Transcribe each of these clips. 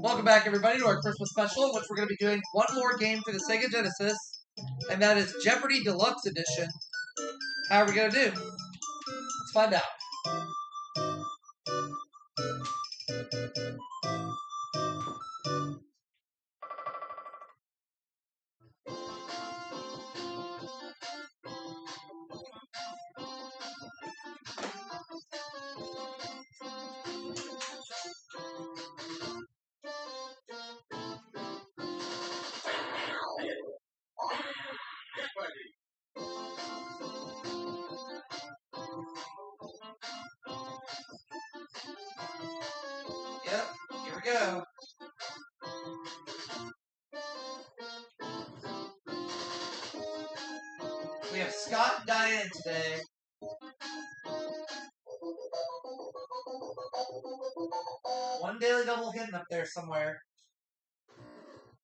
Welcome back, everybody, to our Christmas special, in which we're going to be doing one more game for the Sega Genesis, and that is Jeopardy Deluxe Edition. How are we going to do? Let's find out. Yep, here we go. We have Scott and Diane today. One daily double hidden up there somewhere.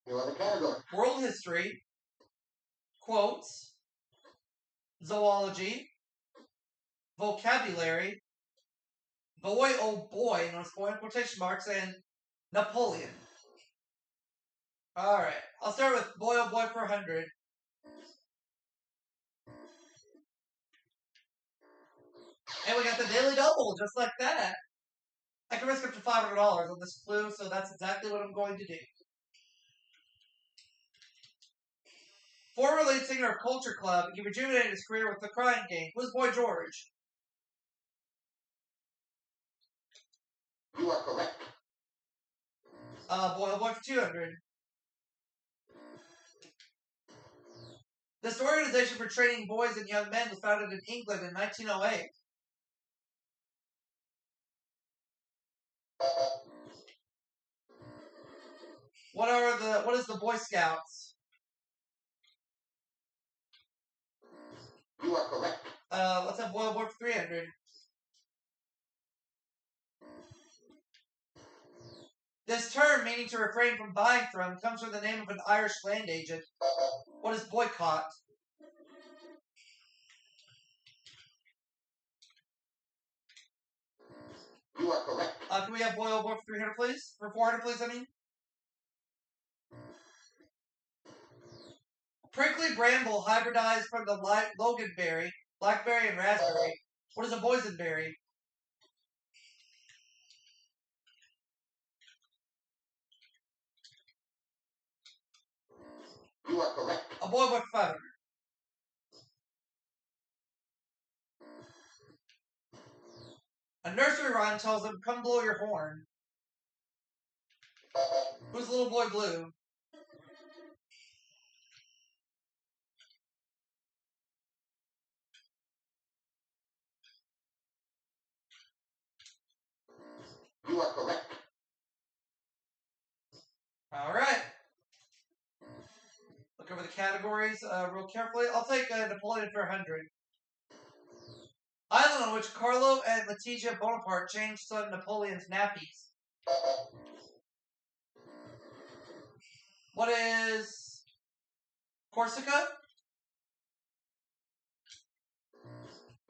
You are the category. World history, quotes, zoology, vocabulary, boy oh boy, notice boy in quotation marks, and Napoleon. Alright, I'll start with boy oh boy for 100. And we got the daily double, just like that. I can risk up to $500 on this clue, so that's exactly what I'm going to do. Former lead singer of Culture Club, he rejuvenated his career with The Crying Game. Who's Boy George? You are correct. Boy oh boy for 200. This organization for training boys and young men was founded in England in 1908. What is the Boy Scouts? You are correct. Let's have boy oh boy for 300. This term, meaning to refrain from buying from, comes from the name of an Irish land agent. What is boycott? You are correct. Can we have boy oh boy for 300, please? For 400, please, I mean. Prickly bramble hybridized from the loganberry, blackberry, and raspberry. What is a boysenberry? You are correct. A boy oh boy for 500. A nursery rhyme tells them, "Come blow your horn." Who's Little Boy Blue? You are correct. Alright. Look over the categories real carefully. I'll take Napoleon for 100. Island on which Carlo and Letizia Bonaparte changed son Napoleon's nappies. What is Corsica?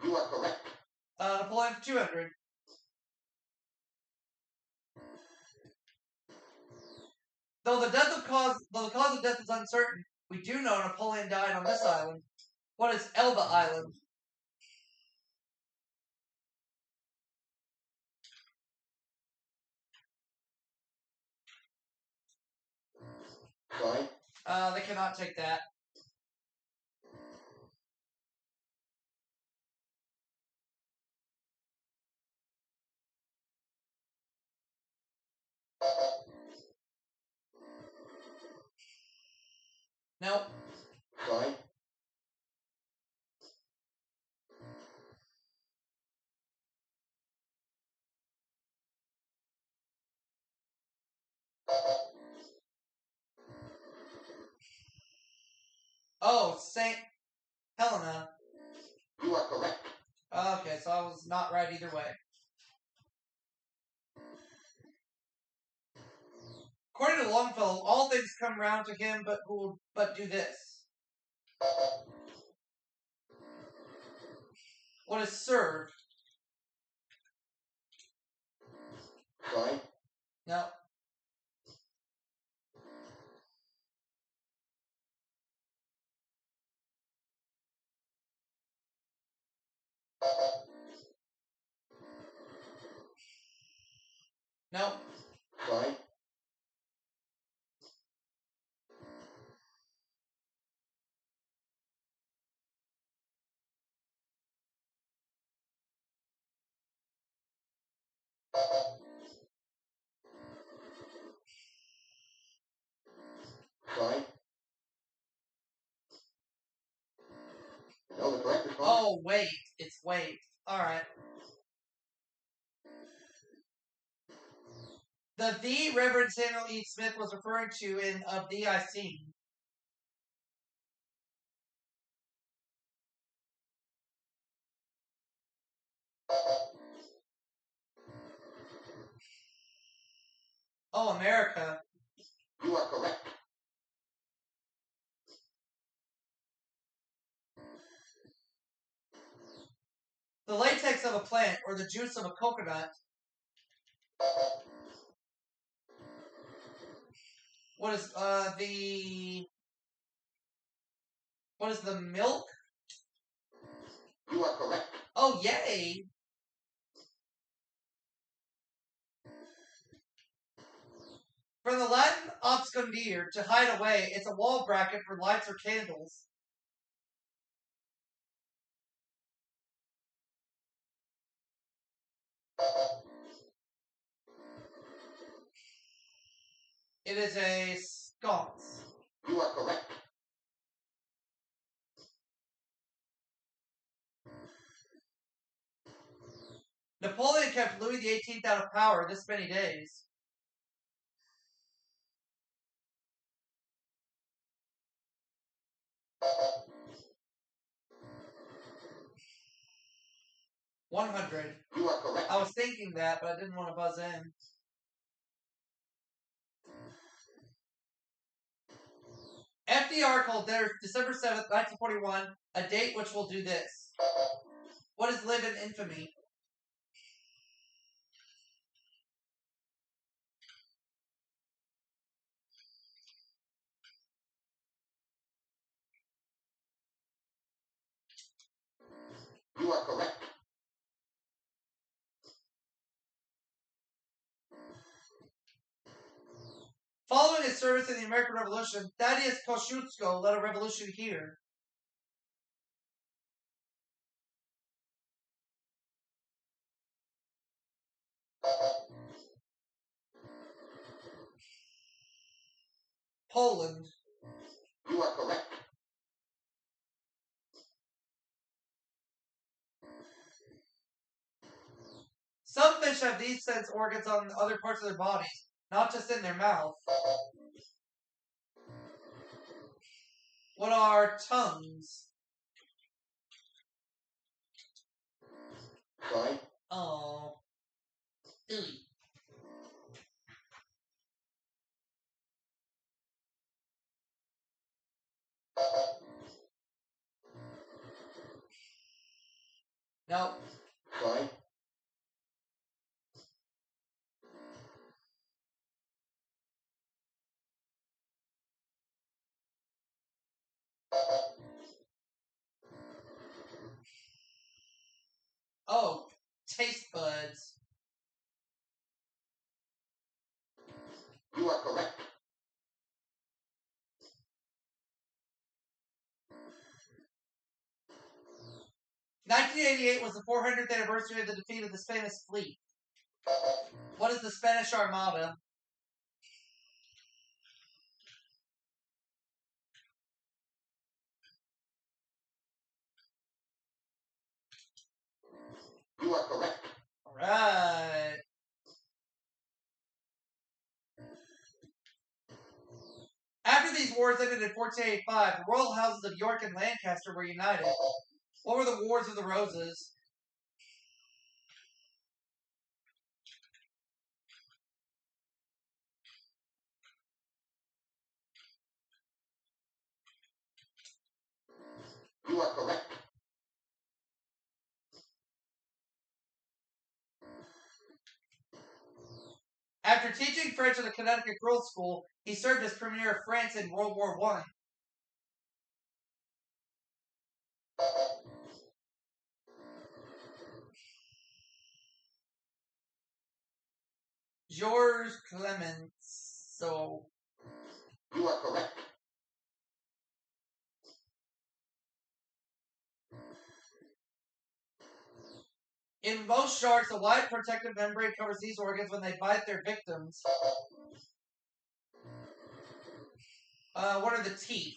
You are correct. Napoleon for 200. Though the cause of death is uncertain, we do know Napoleon died on this island. What is Elba Island? Sorry. They cannot take that. Nope. Sorry. Oh, St. Helena. You are correct. Okay, so I was not right either way. According to Longfellow, all things come round to him but who will but do this. What is served? Sorry. No. Nope. Sorry. Sorry. No, the correct response. Oh, wait. It's wait. Alright. The Reverend Samuel E. Smith was referring to in Of Thee I Sing. Oh, America. You are correct. The latex of a plant or the juice of a coconut. What is the milk? You are correct. Oh, yay! From the Latin obscundere, to hide away, it's a wall bracket for lights or candles. It is a sconce. You are correct. Napoleon kept Louis XVIII out of power this many days. $100. You are correct. I was thinking that, but I didn't want to buzz in. FDR called December 7th, 1941, a date which will do this. What is live in infamy? You are correct. Following his service in the American Revolution, Thaddeus Kosciuszko led a revolution here. Poland. You are correct. Some fish have these sense organs on other parts of their bodies, not just in their mouth. What are tongues? Sorry. Oh. Ew. Nope. Sorry. Oh, taste buds. You are correct. (1988) was the 400th anniversary of the defeat of the Spanish fleet. What is the Spanish Armada? You are correct. Alright. After these wars ended in 1485, the royal houses of York and Lancaster were united. What were the Wars of the Roses? You are correct. After teaching French at the Connecticut Girls' School, he served as Premier of France in World War I. George Clements. So, You are correct. in most sharks, a wide protective membrane covers these organs when they bite their victims. What are the teeth?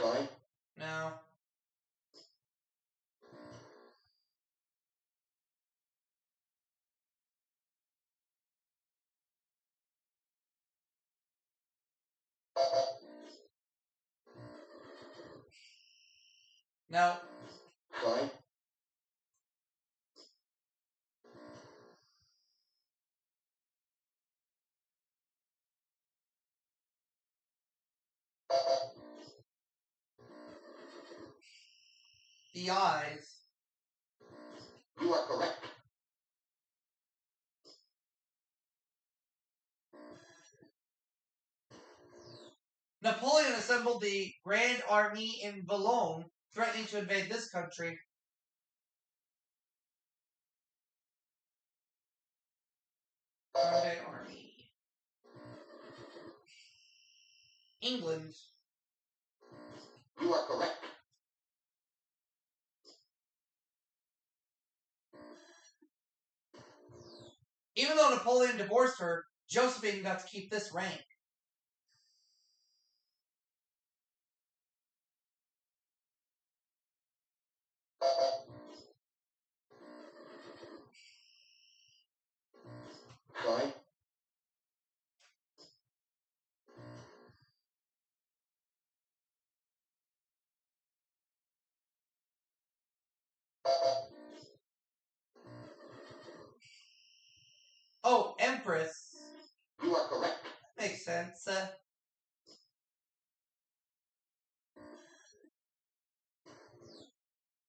Sorry. No. No. Sorry. The eyes. You are correct. Napoleon assembled the Grand Army in Boulogne, threatening to invade this country. Grande Army. England. You are correct. Even though Napoleon divorced her, Josephine got to keep this rank. Sorry. Oh, Empress. You are correct. Makes sense.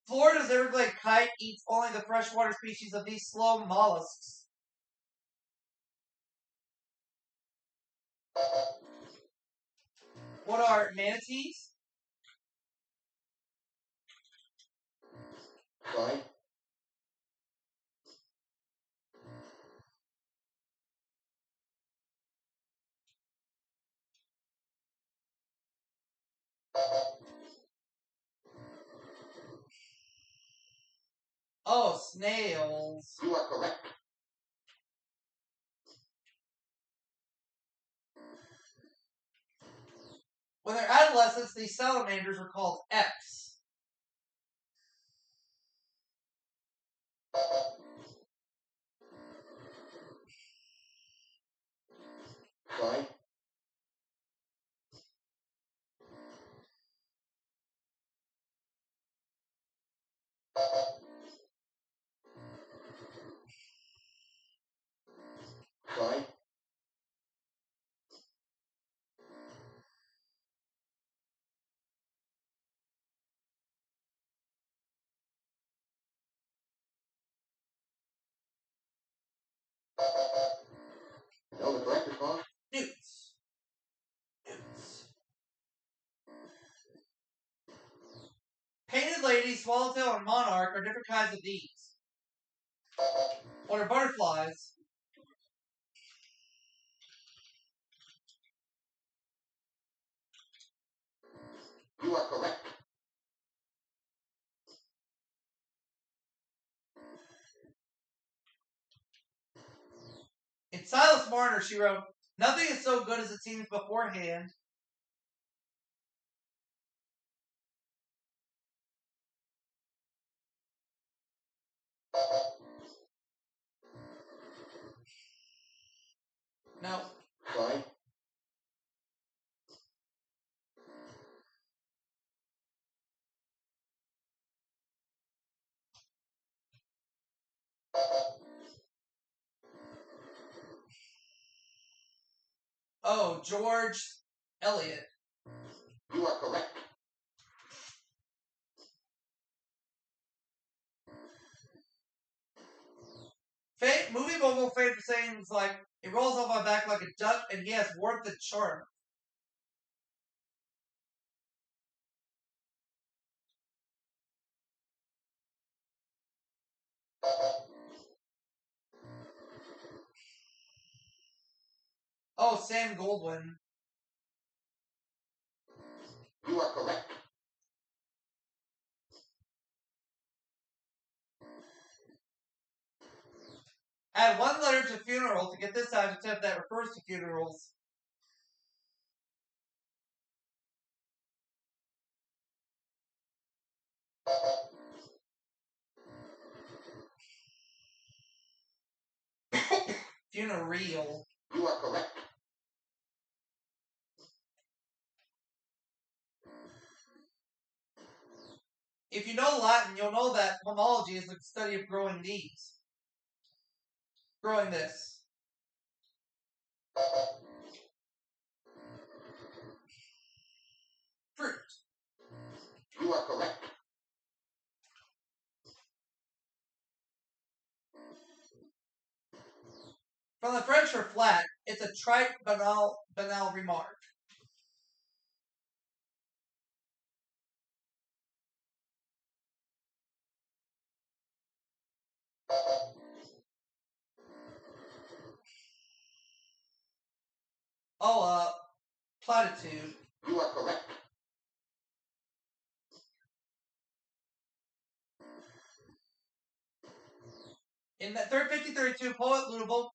Florida's everglade kite eats only the freshwater species of these slow mollusks. What are manatees? Sorry. Oh, snails. You are correct. When they're adolescents, these salamanders are called Eps. Sorry. Sorry. No, the correct response. Newts. Newts. Painted lady, swallowtail, and monarch are different kinds of these. What are butterflies? You are correct. In Silas Marner, she wrote, "Nothing is so good as it seems beforehand." No. Sorry. Oh, George Eliot. You are correct. Movie mogul famous for saying things like, "It rolls off my back like a duck, and yes, worth the charm." Oh, Sam Goldwyn. You are correct. Add one letter to funeral to get this adjective that refers to funerals. Funereal. You are correct. If you know Latin, you'll know that pomology is the study of growing these. Growing this. Fruit. You are correct. From the French for flat, it's a trite, banal remark. Oh, platitude. You are correct. In the 1532, poet Ludovico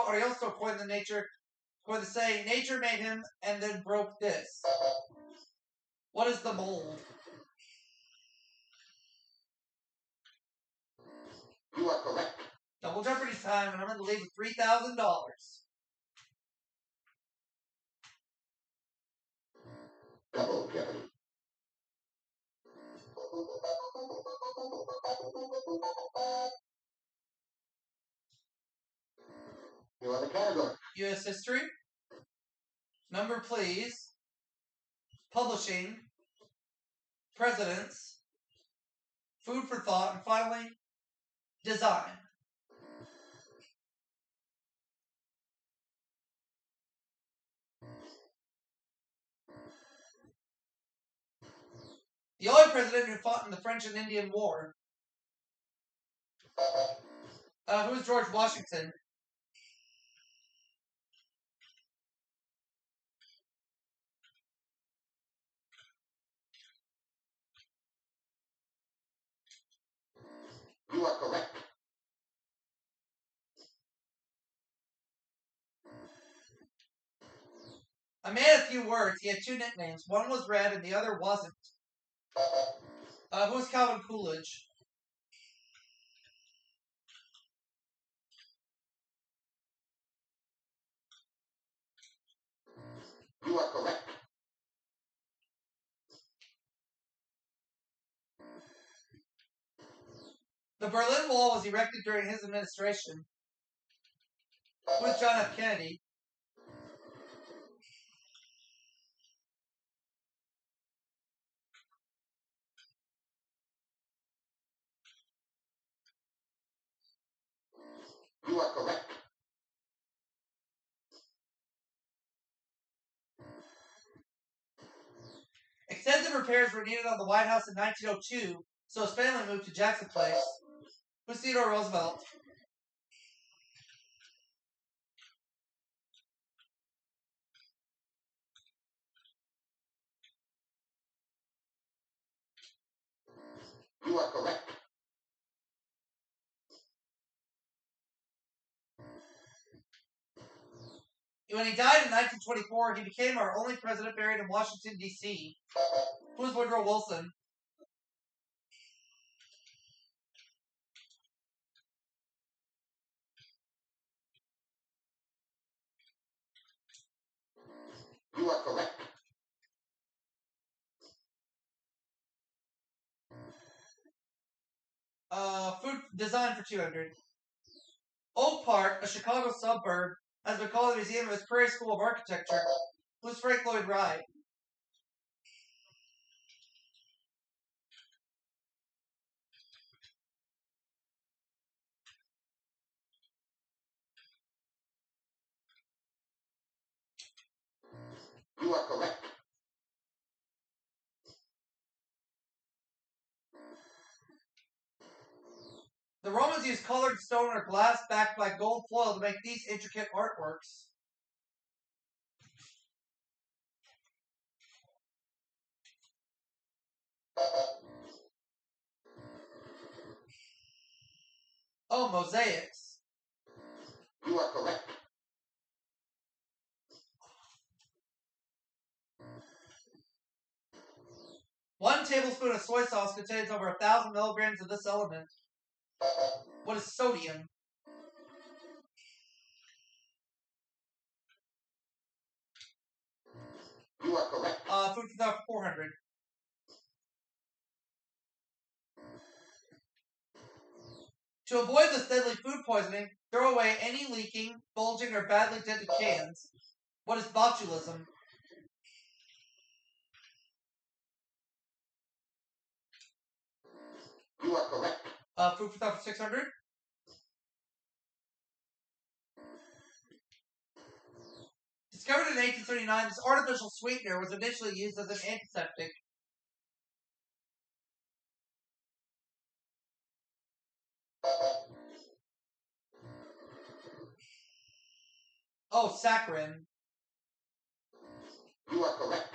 Ariosto coined the saying, nature made him and then broke this. What is the mold? You are correct. Double Jeopardy time, and I'm in the lead with $3,000. Double Jeopardy. You are the category. U.S. history. Number, please. Publishing. Presidents. Food for thought. And finally, design. The only president who fought in the French and Indian War. Who's George Washington? You are correct. A man of few words. He had two nicknames. One was Red and the other wasn't. Who's Calvin Coolidge? You are correct. The Berlin Wall was erected during his administration. Who's John F. Kennedy? You are correct. Extensive repairs were needed on the White House in 1902, so his family moved to Jackson Place. Who's Theodore Roosevelt? You are correct. When he died in 1924, he became our only president buried in Washington, D.C. Who's Woodrow Wilson? You are correct. Food design for 200. Oak Park, a Chicago suburb, has been called the museum of his Prairie School of Architecture. Who's Frank Lloyd Wright? You are correct. The Romans used colored stone or glass backed by gold foil to make these intricate artworks. Oh, mosaics. You are correct. One tablespoon of soy sauce contains over 1,000 milligrams of this element. What is sodium? You are correct. Food for thought 400. To avoid this deadly food poisoning, throw away any leaking, bulging, or badly dented cans. What is botulism? You are correct. Food for thought 600. Discovered in 1839, this artificial sweetener was initially used as an antiseptic. Oh, saccharin. You are correct.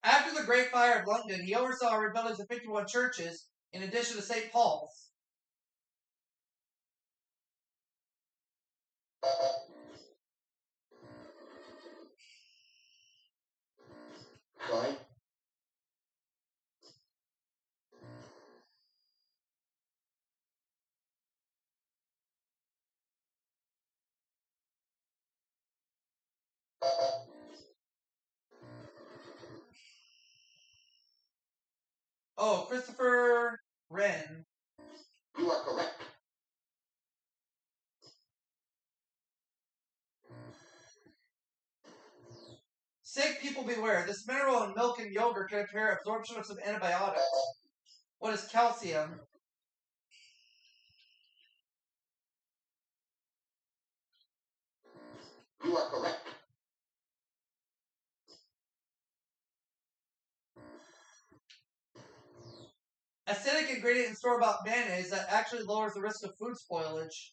After the Great Fire of London, he oversaw rebuildings of 51 churches, in addition to St. Paul's. Sorry. Oh, Christopher Wren. You are correct. Sick people beware. This mineral in milk and yogurt can impair absorption of some antibiotics. What is calcium? You are correct. Acidic ingredient in store-bought mayonnaise that actually lowers the risk of food spoilage.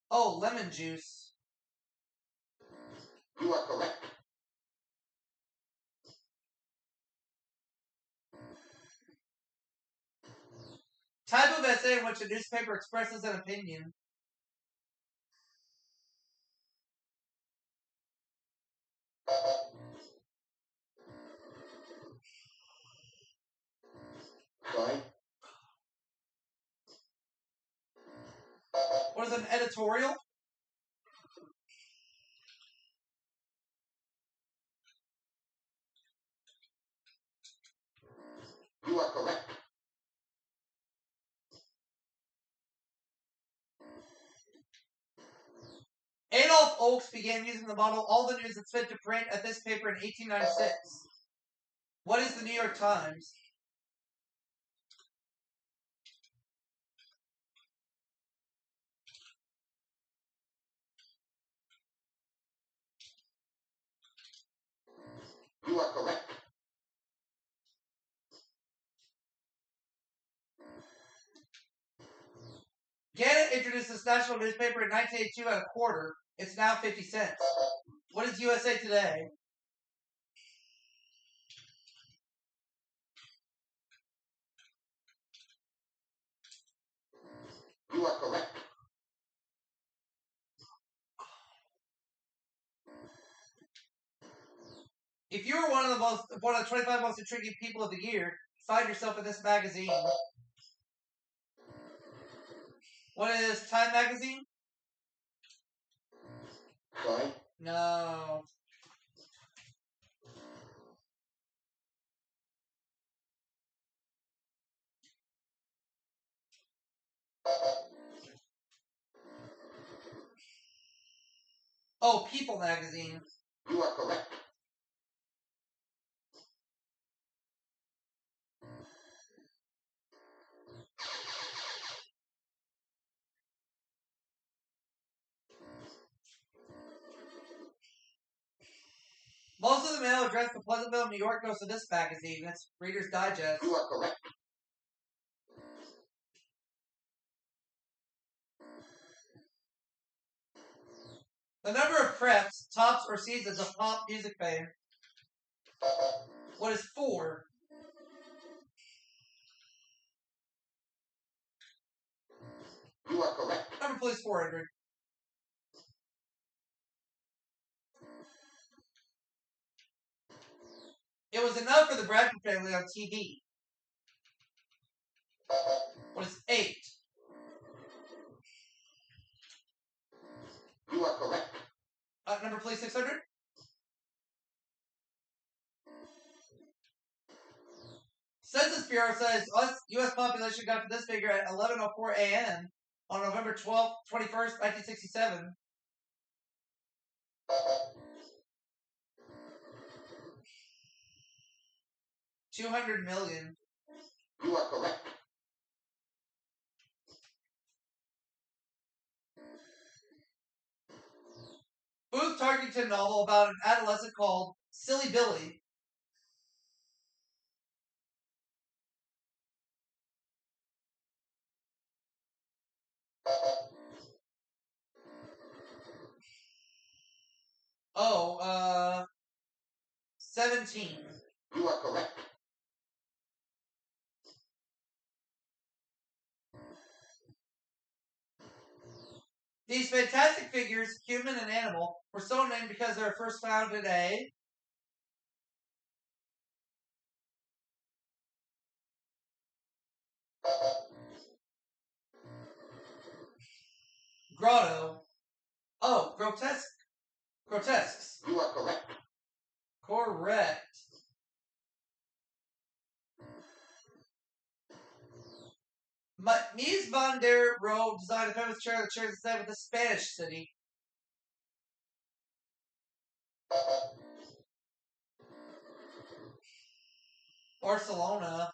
Oh, lemon juice. You are correct. Type of essay in which a newspaper expresses an opinion. Sorry. What is an editorial? You are correct. Adolf Oakes began using the motto, "All the news that's fit to print," at this paper in 1896. What is the New York Times? You are correct. Gannett introduced this national newspaper in 1982 at a quarter. It's now 50 cents. What is USA Today? You are correct. If you were one of the 25 most intriguing people of the year, find yourself in this magazine. What is Time Magazine? Sorry. No. Oh, People Magazine. You are correct. Most of the mail addressed to Pleasantville, New York goes to this magazine. It's Reader's Digest. You are correct. The number of preps, tops, or seasons of pop music fame. What is 4? You are correct. Number please 400. It was enough for the Bradford family on TV. What is 8? You are correct. Number please 600. Census Bureau says U.S. population got to this figure at 11:04 a.m. on November 21st, 1967. $200 million. You are correct. Booth Tarkington novel about an adolescent called Silly Billy. Oh, 17. You are correct. These fantastic figures, human and animal, were so named because they were first found in a grotto. Oh, grotesques. You are correct. Correct. Mies van der Rohe designed a famous chair that shares the same with the Spanish city. Barcelona.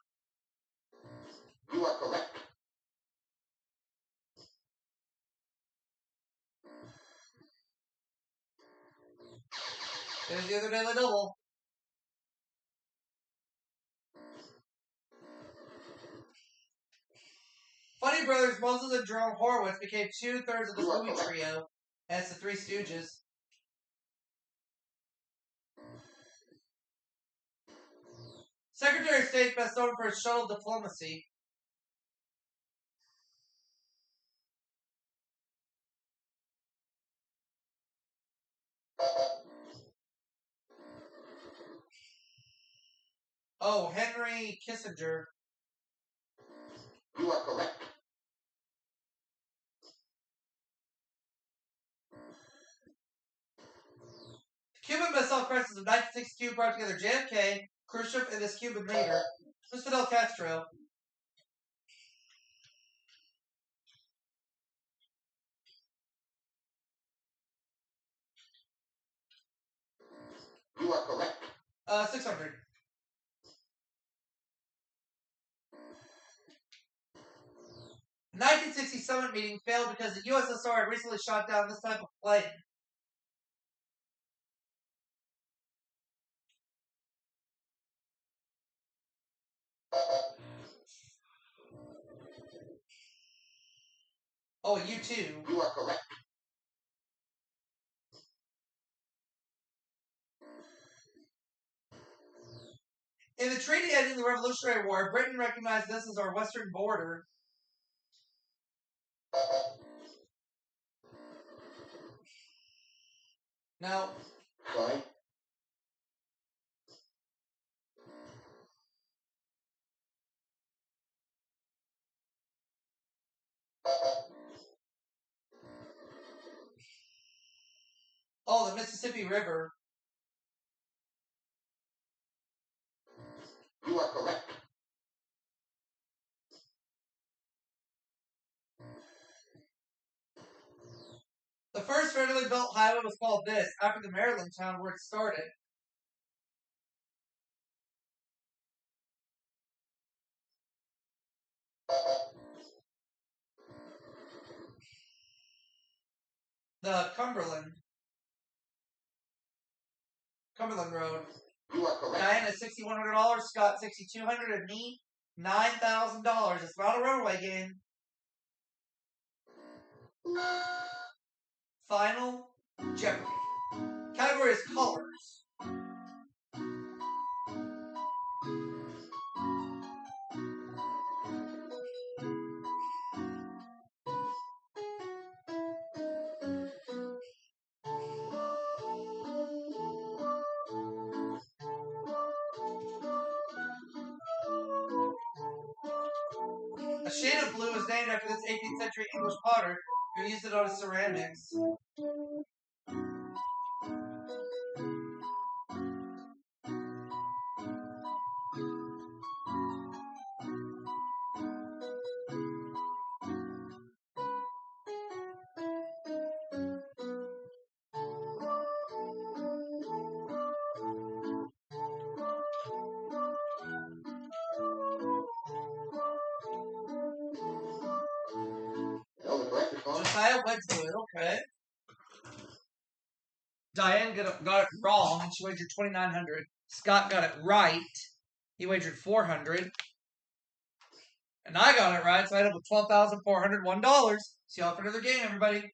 You are correct. There's the other Daily Double. Funny Brothers, Moses and Jerome Horowitz became 2/3 of this movie trio, and it's the Three Stooges. Secretary of State best known for his shuttle diplomacy. Oh, Henry Kissinger. You are correct. The Cuban Missile Crisis of 1962 brought together JFK, Khrushchev, and this Cuban leader, who's Fidel Castro. You are correct. 600. The 1960 summit meeting failed because the USSR had recently shot down this type of plane. Oh, U-2. You are correct. In the treaty ending the Revolutionary War, Britain recognized this as our western border. Now, Fine. oh, the Mississippi River. You are correct. The first federally built highway was called this, after the Maryland town where it started. The Cumberland. Cumberland Road. You are correct. Diane at $6,100. Scott $6,200. And me $9,000. It's not a runaway game. Final Jeopardy. Category is colors. A shade of blue is named after this 18th century English potter who used it on his ceramics. No, the correct response. Josiah Wedgwood, okay. Diane got it wrong. She wagered $2,900. Scott got it right. He wagered $400. And I got it right, so I ended up with $12,401. See y'all for another game, everybody.